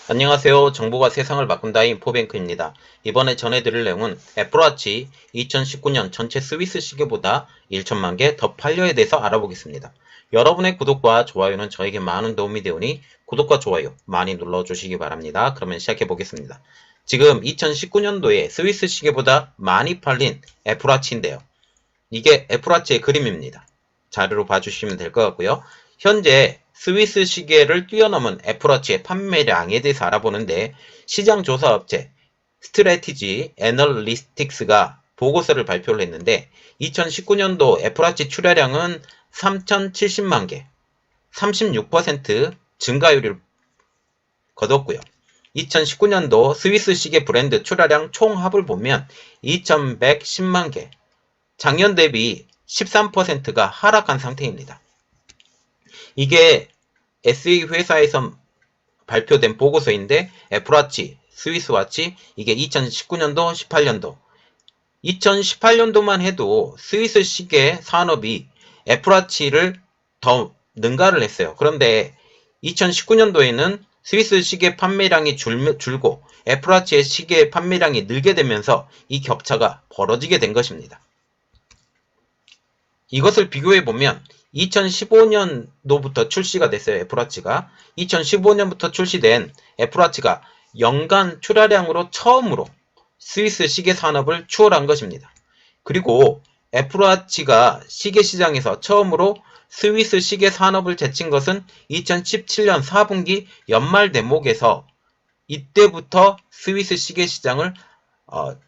안녕하세요. 정보가 세상을 바꾼다 인포뱅크입니다. 이번에 전해드릴 내용은 애플워치 2019년 전체 스위스 시계보다 1천만 개 더 팔려에 대해서 알아보겠습니다. 여러분의 구독과 좋아요는 저에게 많은 도움이 되오니 구독과 좋아요 많이 눌러주시기 바랍니다. 그러면 시작해보겠습니다. 지금 2019년도에 스위스 시계보다 많이 팔린 애플워치인데요. 이게 애플워치의 그림입니다. 자료로 봐주시면 될 것 같고요. 현재 스위스 시계를 뛰어넘은 애플워치의 판매량에 대해서 알아보는데 시장조사업체 스트래티지 애널리스틱스가 보고서를 발표를 했는데 2019년도 애플워치 출하량은 3,070만 개, 36% 증가율을 거뒀고요. 2019년도 스위스 시계 브랜드 출하량 총합을 보면 2,110만 개, 작년 대비 13%가 하락한 상태입니다. 이게 SE 회사에서 발표된 보고서인데 애플워치, 스위스워치 이게 2019년도, 18년도 2018년도만 해도 스위스 시계 산업이 애플워치를 더 능가를 했어요. 그런데 2019년도에는 스위스 시계 판매량이 줄고 애플워치의 시계 판매량이 늘게 되면서 이 격차가 벌어지게 된 것입니다. 이것을 비교해보면 2015년도부터 출시가 됐어요. 애플워치가. 2015년부터 출시된 애플워치가 연간 출하량으로 처음으로 스위스 시계 산업을 추월한 것입니다. 그리고 애플워치가 시계 시장에서 처음으로 스위스 시계 산업을 제친 것은 2017년 4분기 연말 대목에서 이때부터 스위스 시계 시장을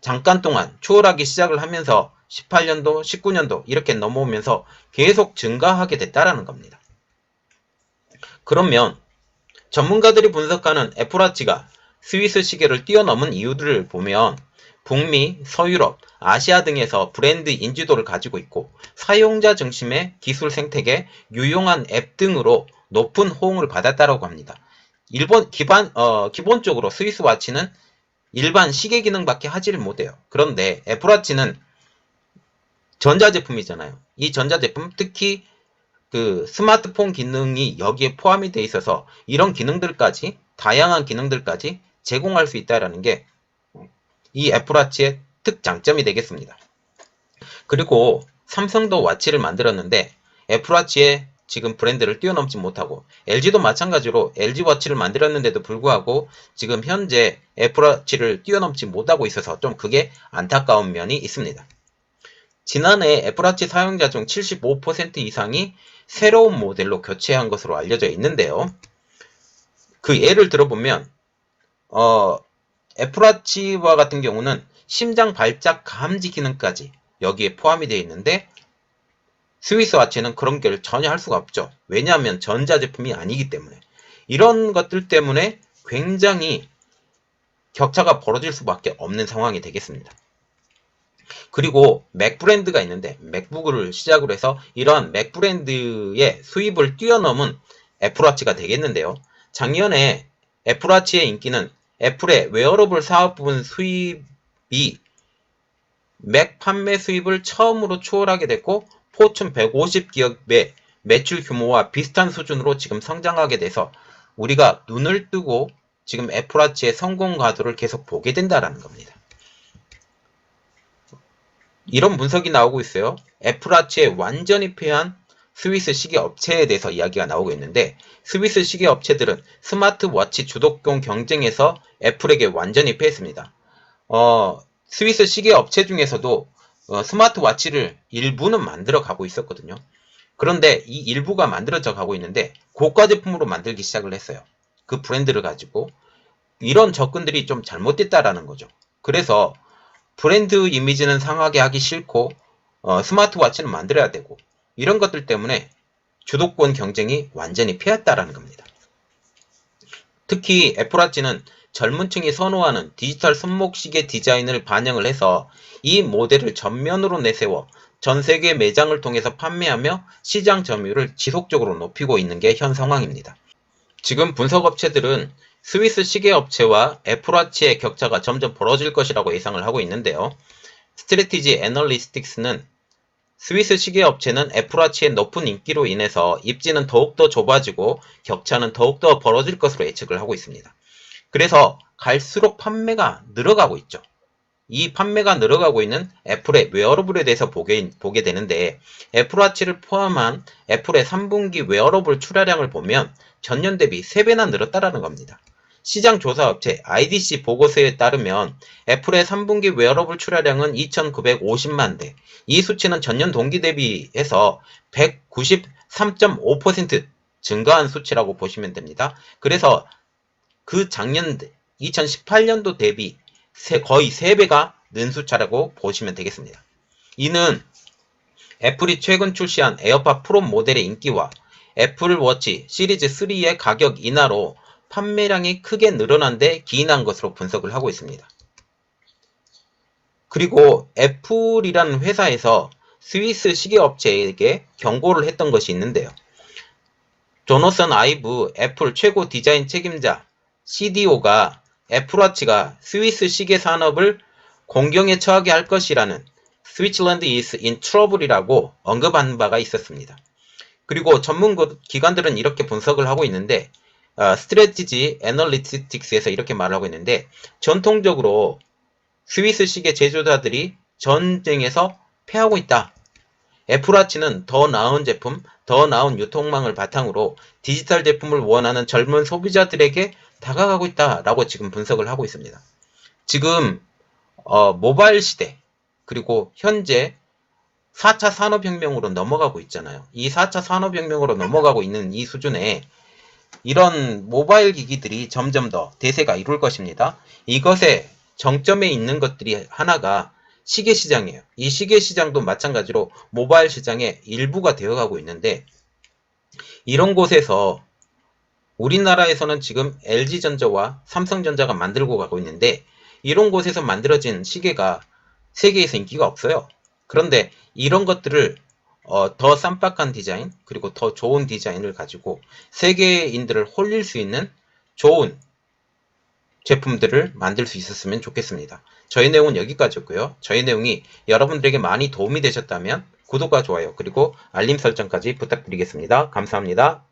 잠깐 동안 추월하기 시작을 하면서 18년도, 19년도 이렇게 넘어오면서 계속 증가하게 됐다라는 겁니다. 그러면 전문가들이 분석하는 애플워치가 스위스 시계를 뛰어넘은 이유들을 보면 북미, 서유럽, 아시아 등에서 브랜드 인지도를 가지고 있고 사용자 중심의 기술 생태계, 유용한 앱 등으로 높은 호응을 받았다고 합니다. 기본적으로 스위스 워치는 일반 시계 기능밖에 하지를 못해요. 그런데 애플워치는 전자제품이잖아요. 이 전자제품, 특히 그 스마트폰 기능이 여기에 포함이 되어 있어서 이런 기능들까지, 다양한 기능들까지 제공할 수 있다는 게 이 애플워치의 특장점이 되겠습니다. 그리고 삼성도 워치를 만들었는데 애플워치의 지금 브랜드를 뛰어넘지 못하고 LG도 마찬가지로 LG워치를 만들었는데도 불구하고 지금 현재 애플워치를 뛰어넘지 못하고 있어서 좀 그게 안타까운 면이 있습니다. 지난해 애플워치 사용자 중 75% 이상이 새로운 모델로 교체한 것으로 알려져 있는데요. 그 예를 들어보면 애플워치와 같은 경우는 심장 발작 감지 기능까지 여기에 포함이 되어 있는데 스위스워치는 그런 걸 전혀 할 수가 없죠. 왜냐하면 전자제품이 아니기 때문에. 이런 것들 때문에 굉장히 격차가 벌어질 수밖에 없는 상황이 되겠습니다. 그리고 맥 브랜드가 있는데 맥북을 시작으로 해서 이런 맥 브랜드의 수입을 뛰어넘은 애플워치가 되겠는데요. 작년에 애플워치의 인기는 애플의 웨어러블 사업 부분 수입이 맥 판매 수입을 처음으로 추월하게 됐고 포춘 150 기업의 매출 규모와 비슷한 수준으로 지금 성장하게 돼서 우리가 눈을 뜨고 지금 애플워치의 성공 가도를 계속 보게 된다는 겁니다. 이런 분석이 나오고 있어요. 애플워치에 완전히 패한 스위스 시계 업체에 대해서 이야기가 나오고 있는데 스위스 시계 업체들은 스마트워치 주도권 경쟁에서 애플에게 완전히 패했습니다. 스위스 시계 업체 중에서도 스마트워치를 일부는 만들어 가고 있었거든요. 그런데 이 일부가 만들어져 가고 있는데 고가 제품으로 만들기 시작을 했어요. 그 브랜드를 가지고 이런 접근들이 좀 잘못됐다라는 거죠. 그래서 브랜드 이미지는 상하게 하기 싫고 스마트워치는 만들어야 되고 이런 것들 때문에 주도권 경쟁이 완전히 패했다라는 겁니다. 특히 애플워치는 젊은 층이 선호하는 디지털 손목시계 디자인을 반영을 해서 이 모델을 전면으로 내세워 전 세계 매장을 통해서 판매하며 시장 점유율을 지속적으로 높이고 있는 게 현 상황입니다. 지금 분석업체들은 스위스 시계업체와 애플워치의 격차가 점점 벌어질 것이라고 예상을 하고 있는데요. 스트래티지 애널리스틱스는 스위스 시계업체는 애플워치의 높은 인기로 인해서 입지는 더욱더 좁아지고 격차는 더욱더 벌어질 것으로 예측을 하고 있습니다. 그래서 갈수록 판매가 늘어가고 있죠. 이 판매가 늘어가고 있는 애플의 웨어러블에 대해서 보게 되는데 애플워치를 포함한 애플의 3분기 웨어러블 출하량을 보면 전년 대비 3배나 늘었다라는 겁니다. 시장 조사 업체 IDC 보고서에 따르면 애플의 3분기 웨어러블 출하량은 2,950만 대. 이 수치는 전년 동기 대비해서 193.5% 증가한 수치라고 보시면 됩니다. 그래서 그 작년 2018년도 대비 거의 3배가 는 숫자라고 보시면 되겠습니다. 이는 애플이 최근 출시한 에어팟 프로 모델의 인기와 애플워치 시리즈 3의 가격 인하로 판매량이 크게 늘어난 데 기인한 것으로 분석을 하고 있습니다. 그리고 애플이라는 회사에서 스위스 시계업체에게 경고를 했던 것이 있는데요. 조너선 아이브 애플 최고 디자인 책임자 CDO가 애플워치가 스위스 시계 산업을 공경에 처하게 할 것이라는 Switzerland is in trouble이라고 언급한 바가 있었습니다. 그리고 전문 기관들은 이렇게 분석을 하고 있는데 스트래티지 애널리틱스에서 이렇게 말을 하고 있는데 전통적으로 스위스 시계 제조사들이 전쟁에서 패하고 있다. 애플워치는 더 나은 제품, 더 나은 유통망을 바탕으로 디지털 제품을 원하는 젊은 소비자들에게 다가가고 있다라고 지금 분석을 하고 있습니다. 지금 모바일 시대 그리고 현재 4차 산업혁명으로 넘어가고 있잖아요. 이 4차 산업혁명으로 넘어가고 있는 이 수준에 이런 모바일 기기들이 점점 더 대세가 이룰 것입니다. 이것의 정점에 있는 것들이 하나가 시계 시장이에요. 이 시계 시장도 마찬가지로 모바일 시장의 일부가 되어가고 있는데 이런 곳에서 우리나라에서는 지금 LG전자와 삼성전자가 만들고 가고 있는데 이런 곳에서 만들어진 시계가 세계에서 인기가 없어요. 그런데 이런 것들을 더 쌈박한 디자인 그리고 더 좋은 디자인을 가지고 세계인들을 홀릴 수 있는 좋은 제품들을 만들 수 있었으면 좋겠습니다. 저희 내용은 여기까지였고요. 저희 내용이 여러분들에게 많이 도움이 되셨다면 구독과 좋아요 그리고 알림 설정까지 부탁드리겠습니다. 감사합니다.